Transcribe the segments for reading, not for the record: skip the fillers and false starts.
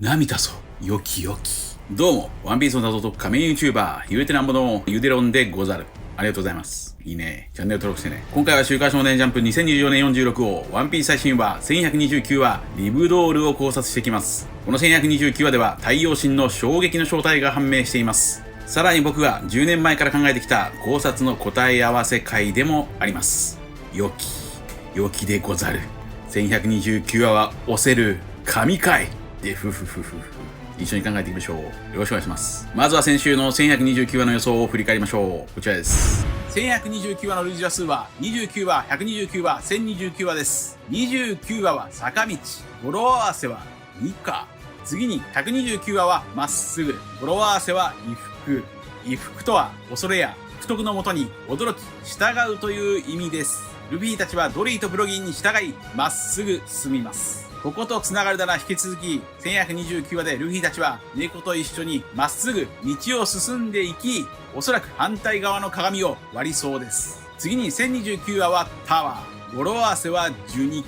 涙そう、よきよき。どうも、ワンピースの謎解く仮面 YouTuber、ゆうてなんぼのゆでろんでござる。ありがとうございます。いいね。チャンネル登録してね。今回は週刊少年ジャンプ2024年46号、ワンピース最新話1129話、リブドールを考察していきます。この1129話では、太陽神の衝撃の正体が判明しています。さらに僕が10年前から考えてきた考察の答え合わせ会でもあります。よきでござる。1129話は押せる神回で一緒に考えていきましょう。よろしくお願いします。まずは先週の1129話の予想を振り返りましょう。こちらです。1129話の類似話数は29話、129話、1029話です。29話は坂道、語呂合わせは2か。次に129話はまっすぐ、語呂合わせは衣服。衣服とは恐れや不徳のもとに驚き、従うという意味です。ルフィたちはドリーとブロギンに従い、まっすぐ進みます。ここと繋がるなら引き続き、1129話でルフィたちは猫と一緒にまっすぐ道を進んでいき、おそらく反対側の鏡を割りそうです。次に1029話はタワー。語呂合わせは受肉。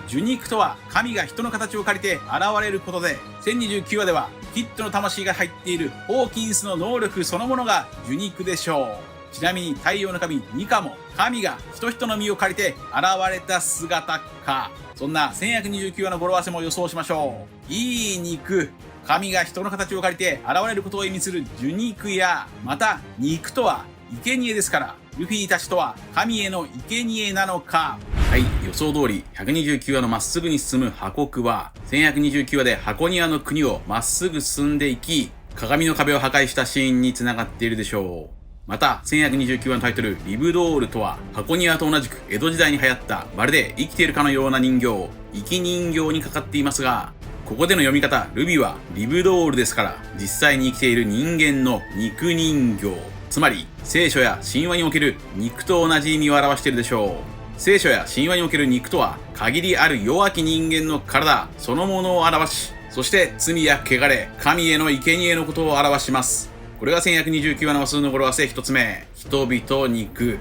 受肉とは神が人の形を借りて現れることで、1029話ではキッドの魂が入っているホーキンスの能力そのものが受肉でしょう。ちなみに太陽の神ニカも神が人の身を借りて現れた姿か。そんな1129話の語呂合わせも予想しましょう。いい肉。神が人の形を借りて現れることを意味する受肉や、また肉とは生贄ですから、ルフィたちとは神への生贄なのか。はい、予想通り129話のまっすぐに進む破国は1129話で箱庭の国をまっすぐ進んでいき、鏡の壁を破壊したシーンに繋がっているでしょう。また、1129話のタイトル、リブドールとは、箱庭と同じく江戸時代に流行った、まるで生きているかのような人形、生き人形にかかっていますが、ここでの読み方、ルビはリブドールですから、実際に生きている人間の肉人形。つまり、聖書や神話における肉と同じ意味を表しているでしょう。聖書や神話における肉とは、限りある弱き人間の体そのものを表し、そして罪や汚れ、神への生贄のことを表します。これが1129話の話数の語呂合わせ一つ目。人々肉。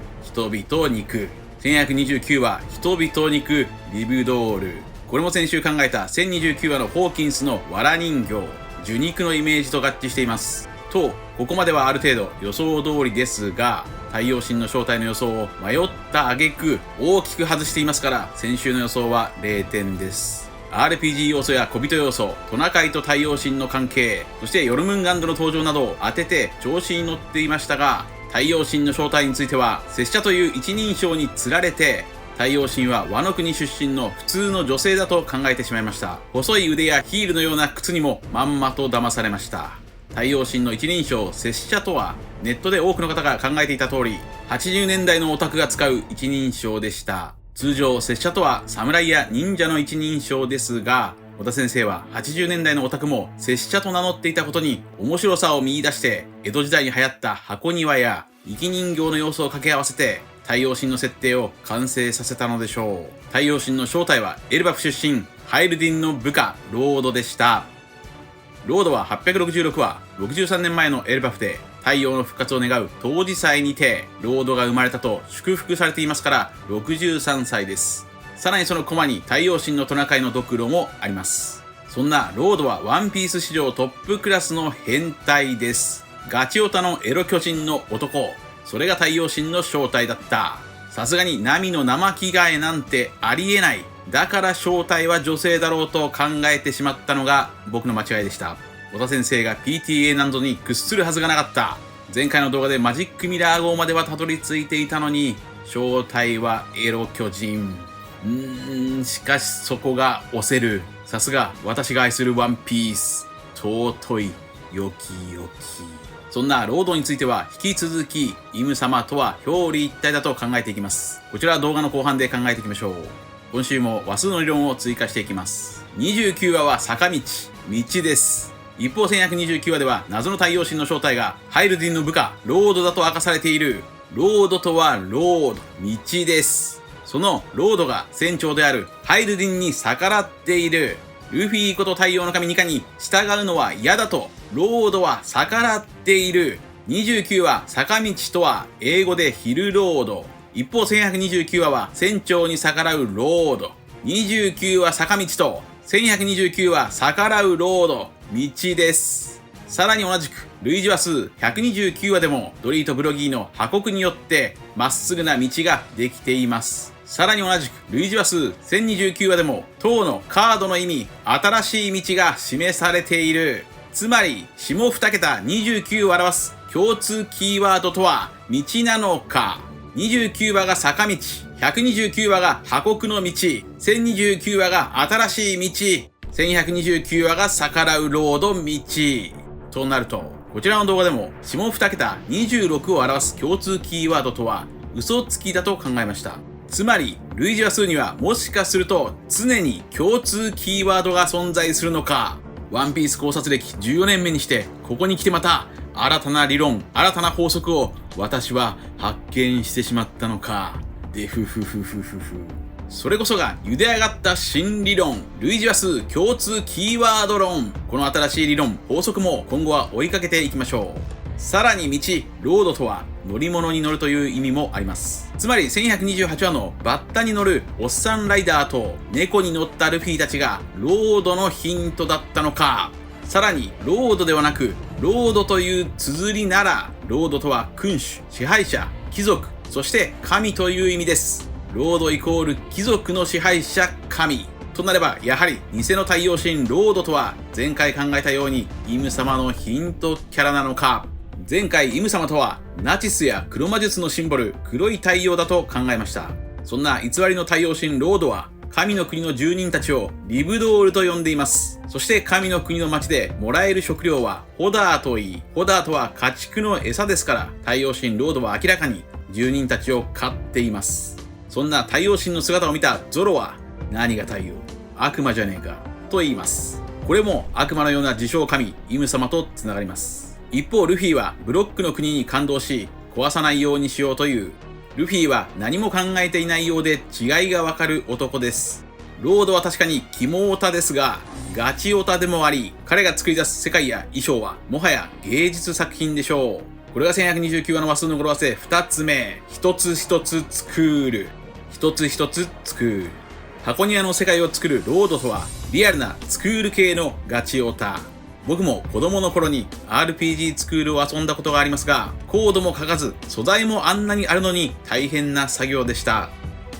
1129話、人々肉、リブドール。これも先週考えた1029話のホーキンスの藁人形、受肉のイメージと合致しています。と、ここまではある程度予想通りですが、太陽神の正体の予想を迷った挙句、大きく外していますから、先週の予想は0点です。RPG 要素や小人要素、トナカイと太陽神の関係、そしてヨルムンガンドの登場などを当てて調子に乗っていましたが、太陽神の正体については、拙者という一人称に釣られて、太陽神はワノ国出身の普通の女性だと考えてしまいました。細い腕やヒールのような靴にもまんまと騙されました。太陽神の一人称、拙者とは、ネットで多くの方が考えていた通り、80年代のオタクが使う一人称でした。通常、拙者とは侍や忍者の一人称ですが、小田先生は80年代のオタクも拙者と名乗っていたことに面白さを見出して、江戸時代に流行った箱庭や生き人形の要素を掛け合わせて、太陽神の設定を完成させたのでしょう。太陽神の正体はエルバフ出身、ハイルディンの部下、ロードでした。ロードは866話、63年前のエルバフで、太陽の復活を願う当時祭にて、ロードが生まれたと祝福されていますから、63歳です。さらにそのコマに太陽神のトナカイのドクロもあります。そんなロードはワンピース史上トップクラスの変態です。ガチオタのエロ巨人の男。それが太陽神の正体だった。さすがにナミの生着替えなんてありえない。だから正体は女性だろうと考えてしまったのが僕の間違いでした。小田先生が PTA 難度に屈するはずがなかった。前回の動画でマジックミラー号まではたどり着いていたのに、正体はエロ巨人。しかしそこが押せる。さすが私が愛するワンピース。尊い、よきよき。そんなロードについては引き続き、イム様とは表裏一体だと考えていきます。こちらは動画の後半で考えていきましょう。今週も話数の理論を追加していきます。29話は坂道、道です。一方1129話では謎の太陽神の正体がハイルディンの部下、ロードだと明かされている。ロードとはロード、道です。そのロードが船長であるハイルディンに逆らっている。ルフィこと太陽の神ニカに従うのは嫌だと、ロードは逆らっている。29話坂道とは英語でヒルロード。一方1129話は船長に逆らうロード。29話坂道と1129は逆らうロード、道です。さらに同じく類似話数129話でもドリーとブロギーの破国によってまっすぐな道ができています。さらに同じく類似話数1029話でも当のカードの意味、新しい道が示されている。つまり下2桁29を表す共通キーワードとは道なのか。29話が坂道、129話が破国の道、1029話が新しい道、1129話が逆らうロード道となると、こちらの動画でも下2桁26を表す共通キーワードとは嘘つきだと考えました。つまり類似話数にはもしかすると常に共通キーワードが存在するのか。ワンピース考察歴14年目にしてここに来てまた新たな理論、新たな法則を私は発見してしまったのか。でふふふふふふ。それこそが茹で上がった新理論、類似話数共通キーワード論。この新しい理論、法則も今後は追いかけていきましょう。さらに道、ロードとは乗り物に乗るという意味もあります。つまり1128話のバッタに乗るおっさんライダーと猫に乗ったルフィたちがロードのヒントだったのか。さらにロードではなくロードという綴りなら、ロードとは君主、支配者、貴族、そして神という意味です。ロードイコール貴族の支配者、神となれば、やはり偽の太陽神ロードとは前回考えたようにイム様のヒントキャラなのか。前回イム様とはナチスや黒魔術のシンボル、黒い太陽だと考えました。そんな偽りの太陽神ロードは神の国の住人たちをリブドールと呼んでいます。そして神の国の町でもらえる食料はホダーといい、ホダーとは家畜の餌ですから、太陽神ロードは明らかに住人たちを飼っています。そんな太陽神の姿を見たゾロは、何が太陽、悪魔じゃねえかと言います。これも悪魔のような自称神イム様とつながります。一方ルフィはブロックの国に感動し、壊さないようにしようという。ルフィは何も考えていないようで違いがわかる男です。ロードは確かに肝オタですが、ガチオタでもあり、彼が作り出す世界や衣装はもはや芸術作品でしょう。これが1129話の話数の語呂合わせ2つ目。一つ一つ作る。一つ一つ作る。箱庭の世界を作るロードとは、リアルなスクール系のガチオタ。僕も子供の頃に RPG スクールを遊んだことがありますが、コードも書かず、素材もあんなにあるのに大変な作業でした。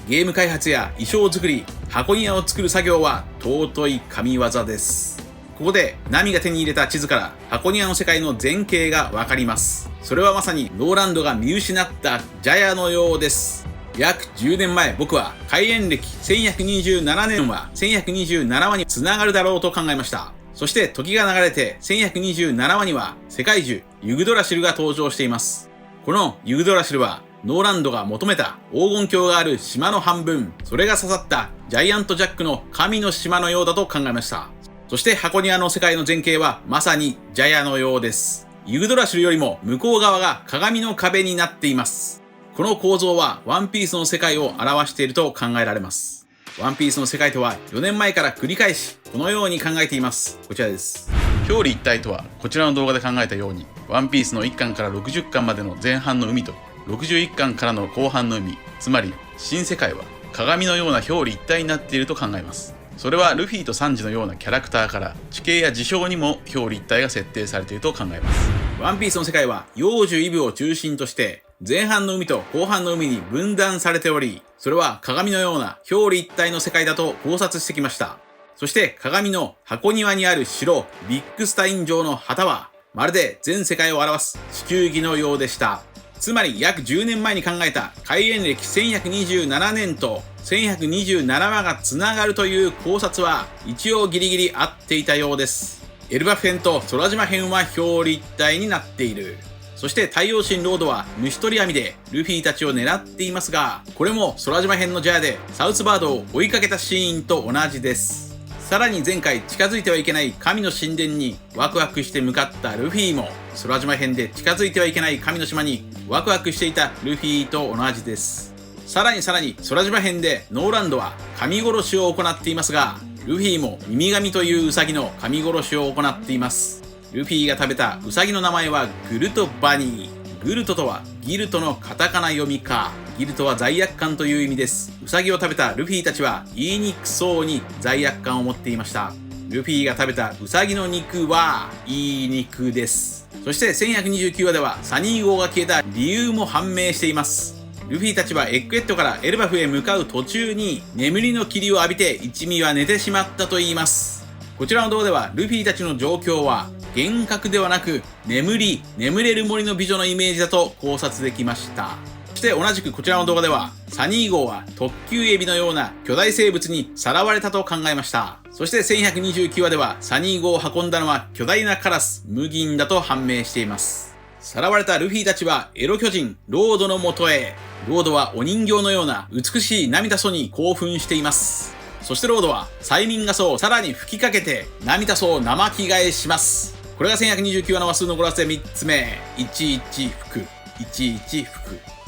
ゲーム開発や衣装作り、箱庭を作る作業は尊い神業です。ここでナミが手に入れた地図から箱庭の世界の全景がわかります。それはまさにノーランドが見失ったジャヤのようです。約10年前、僕は開園歴1127年は1127話に繋がるだろうと考えました。そして時が流れて1127話には世界中ユグドラシルが登場しています。このユグドラシルはノーランドが求めた黄金鏡がある島の半分、それが刺さったジャイアントジャックの神の島のようだと考えました。そして箱庭の世界の前景はまさにジャヤのようです。ユグドラシルよりも向こう側が鏡の壁になっています。この構造はワンピースの世界を表していると考えられます。ワンピースの世界とは4年前から繰り返しこのように考えています。こちらです。表裏一体とはこちらの動画で考えたように、ワンピースの1巻から60巻までの前半の海と61巻からの後半の海、つまり新世界は鏡のような表裏一体になっていると考えます。それはルフィとサンジのようなキャラクターから地形や事象にも表裏一体が設定されていると考えます。ワンピースの世界は幼樹イブを中心として前半の海と後半の海に分断されており、それは鏡のような表裏一体の世界だと考察してきました。そして鏡の箱庭にある城、ビッグスタイン城の旗はまるで全世界を表す地球儀のようでした。つまり約10年前に考えた開園歴1127年と1127話がつながるという考察は一応ギリギリ合っていたようです。エルバフ編と空島編は表裏一体になっている。そして太陽神ロードは虫取り網でルフィたちを狙っていますが、これも空島編のジャヤでサウスバードを追いかけたシーンと同じです。さらに前回近づいてはいけない神の神殿にワクワクして向かったルフィも、空島編で近づいてはいけない神の島にワクワクしていたルフィと同じです。さらに空島編でノーランドは神殺しを行っていますが、ルフィも耳神というウサギの神殺しを行っています。ルフィが食べたウサギの名前はグルトバニー。グルトとはギルトのカタカナ読みか。ギルとは罪悪感という意味です。ウサギを食べたルフィたちは言いにくそうに罪悪感を持っていました。ルフィが食べたウサギの肉はいい肉です。そして1129話ではサニー号が消えた理由も判明しています。ルフィたちはエッグヘッドからエルバフへ向かう途中に眠りの霧を浴びて一味は寝てしまったといいます。こちらの動画ではルフィたちの状況は幻覚ではなく眠れる森の美女のイメージだと考察できました。そして同じくこちらの動画ではサニー号は特級エビのような巨大生物にさらわれたと考えました。そして1129話ではサニー号を運んだのは巨大なカラスムギンだと判明しています。さらわれたルフィたちはエロ巨人ロードの元へ。ロードはお人形のような美しい涙素に興奮しています。そしてロードは催眠ガスをさらに吹きかけて涙素を生着替えします。これが1129話の話数の語呂合わせ3つ目。11吹く。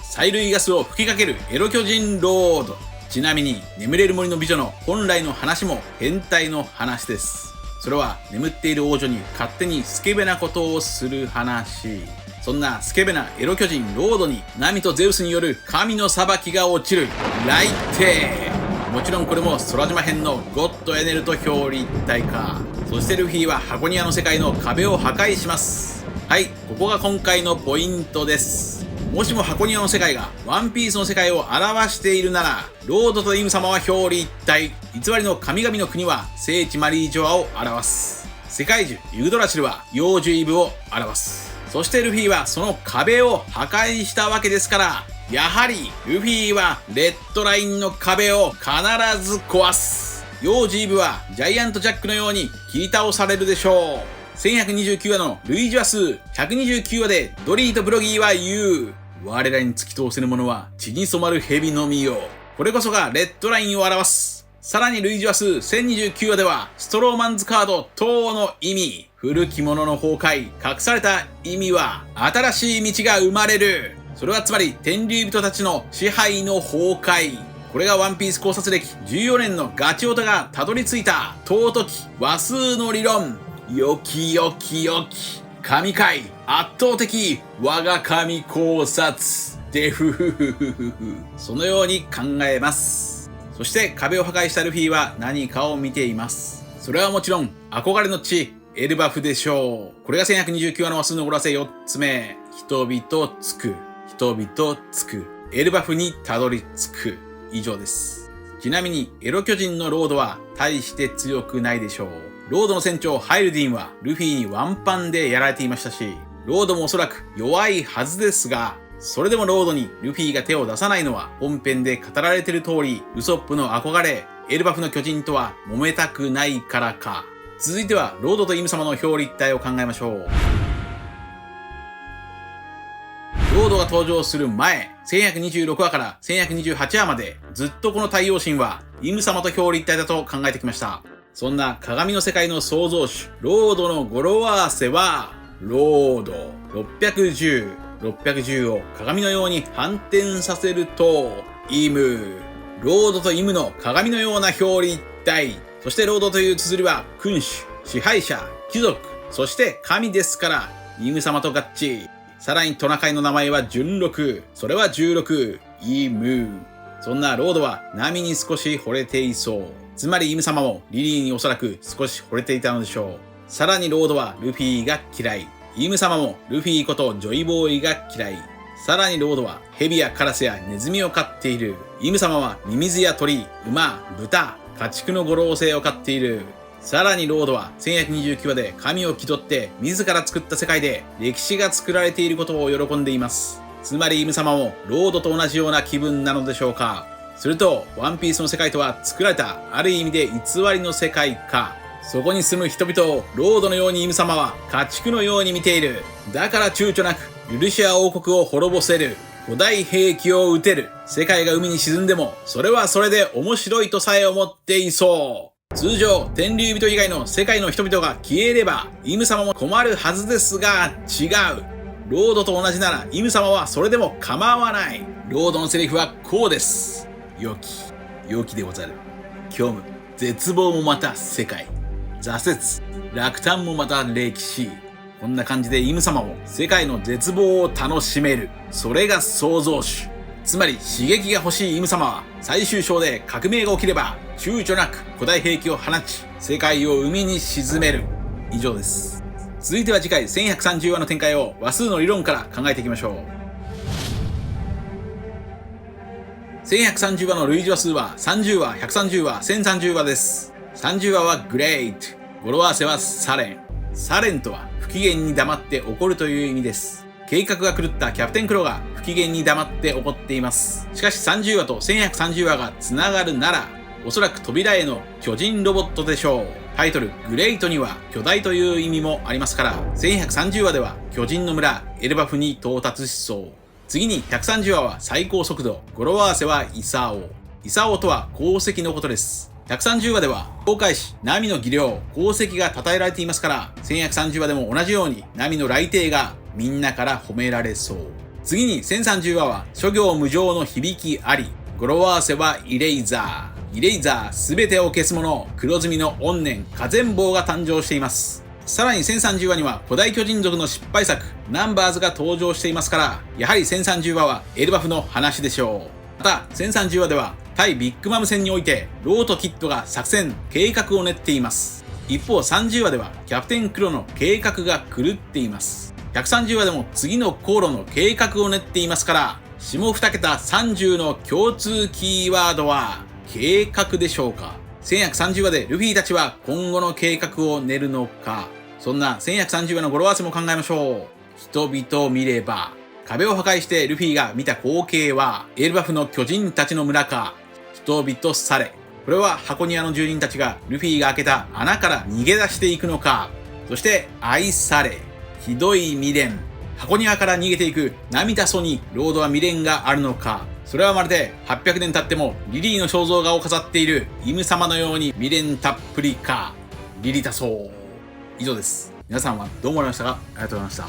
催涙ガスを吹きかけるエロ巨人ロード。ちなみに眠れる森の美女の本来の話も変態の話です。それは眠っている王女に勝手にスケベなことをする話。そんなスケベなエロ巨人ロードにナミとゼウスによる神の裁きが落ちる来帝。もちろんこれも空島編のゴッドエネルと表裏一体化。そしてルフィは箱庭の世界の壁を破壊します。はい、ここが今回のポイントです。もしも箱庭の世界がワンピースの世界を表しているなら、ロードとイム様は表裏一体、偽りの神々の国は聖地マリージョアを表す。世界樹ユグドラシルは幼樹イブを表す。そしてルフィはその壁を破壊したわけですから、やはりルフィはレッドラインの壁を必ず壊す。幼児イブはジャイアントジャックのように切り倒されるでしょう。1129話の類似話数129話でドリーとブロギーは言う。我らに突き通せるものは血に染まる蛇のみよ。これこそがレッドラインを表す。さらに類似話数1029話ではストローマンズカード等の意味。古きものの崩壊、隠された意味は新しい道が生まれる。それはつまり天竜人たちの支配の崩壊。これがワンピース考察歴14年のガチオタがたどり着いた尊き話数の理論。よき神回圧倒的我が神考察でふふふふふ。そのように考えます。そして壁を破壊したルフィは何かを見ています。それはもちろん憧れの地エルバフでしょう。これが1129話の話数の語呂合わせ4つ目。人々つくエルバフにたどり着く。以上です。ちなみにエロ巨人のロードは大して強くないでしょう。ロードの船長ハイルディンはルフィにワンパンでやられていましたし、ロードもおそらく弱いはずですが、それでもロードにルフィが手を出さないのは本編で語られている通り、ウソップの憧れエルバフの巨人とは揉めたくないからか。続いてはロードとイム様の表裏一体を考えましょう。ロードが登場する前、1126話から1128話までずっとこの太陽神はイム様と表裏一体だと考えてきました。そんな鏡の世界の創造主ロードの語呂合わせはロード610を鏡のように反転させるとイム。ロードとイムの鏡のような表裏一体。そしてロードという綴りは君主、支配者、貴族、そして神ですからイム様と合致。さらにトナカイの名前は順六、それは16、イム。そんなロードはナミに少し惚れていそう。つまりイム様もリリーにおそらく少し惚れていたのでしょう。さらにロードはルフィが嫌い。イム様もルフィことジョイボーイが嫌い。さらにロードはヘビやカラスやネズミを飼っている。イム様はミミズや鳥、馬、豚、家畜の五老星を飼っている。さらにロードは1129話で神を気取って自ら作った世界で歴史が作られていることを喜んでいます。つまりイム様もロードと同じような気分なのでしょうか。するとワンピースの世界とは作られたある意味で偽りの世界か。そこに住む人々をロードのようにイム様は家畜のように見ている。だから躊躇なくユルシア王国を滅ぼせる。古代兵器を撃てる。世界が海に沈んでもそれはそれで面白いとさえ思っていそう。通常天竜人以外の世界の人々が消えればイム様も困るはずですが違う。ロードと同じならイム様はそれでも構わない。ロードのセリフはこうです。良きでござる。虚無、絶望もまた世界。挫折、落胆もまた歴史。こんな感じでイム様も世界の絶望を楽しめる。それが創造主。つまり刺激が欲しいイム様は最終章で革命が起きれば躊躇なく古代兵器を放ち世界を海に沈める。以上です。続いては次回1130話の展開を話数の理論から考えていきましょう。1130話の類似話数は30話、130話、1030話です。30話はグレート、語呂合わせはサレン。サレンとは不機嫌に黙って怒るという意味です。計画が狂ったキャプテンクロが不機嫌に黙って怒っています。しかし30話と1130話が繋がるなら、おそらく扉への巨人ロボットでしょう。タイトルグレイトには巨大という意味もありますから、1130話では巨人の村エルバフに到達しそう。次に130話は最高速度、語呂合わせはイサオ。イサオとは鉱石のことです。130話では航海士ナミの技量、功績が称えられていますから、1130話でも同じようにナミの来帝がみんなから褒められそう。次に1030話は諸行無常の響きあり、語呂合わせはイレイザー。イレイザーすべてを消すもの、黒ずみの怨念火全棒が誕生しています。さらに1030話には古代巨人族の失敗作ナンバーズが登場していますから、やはり1030話はエルバフの話でしょう。また1030話では対ビッグマム戦においてローとキッドが作戦計画を練っています。一方30話ではキャプテンクロの計画が狂っています。130話でも次の航路の計画を練っていますから、下2桁30の共通キーワードは計画でしょうか。1130話でルフィたちは今後の計画を練るのか。そんな1130話の語呂合わせも考えましょう。人々見れば。壁を破壊してルフィが見た光景はエルバフの巨人たちの村か。人々され。これは箱庭の住人たちがルフィが開けた穴から逃げ出していくのか。そして愛され。ひどい未練。箱庭から逃げていく涙そにロードは未練があるのか。それはまるで800年経ってもリリーの肖像画を飾っているイム様のように未練たっぷりか。リリタソー。以上です。皆さんはどう思われましたか。ありがとうございました。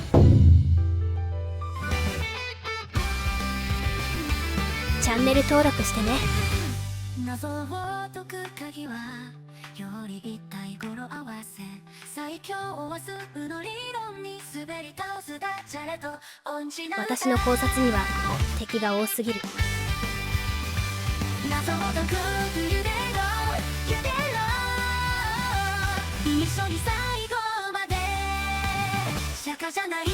チャンネル登録してね。謎を解く鍵はより一体語呂合わせ、最強は数の理論に滑り倒すダジャレと音痴な私の考察には敵が多すぎる。謎を解くゆでろゆでろ、一緒に最後まで釈迦じゃない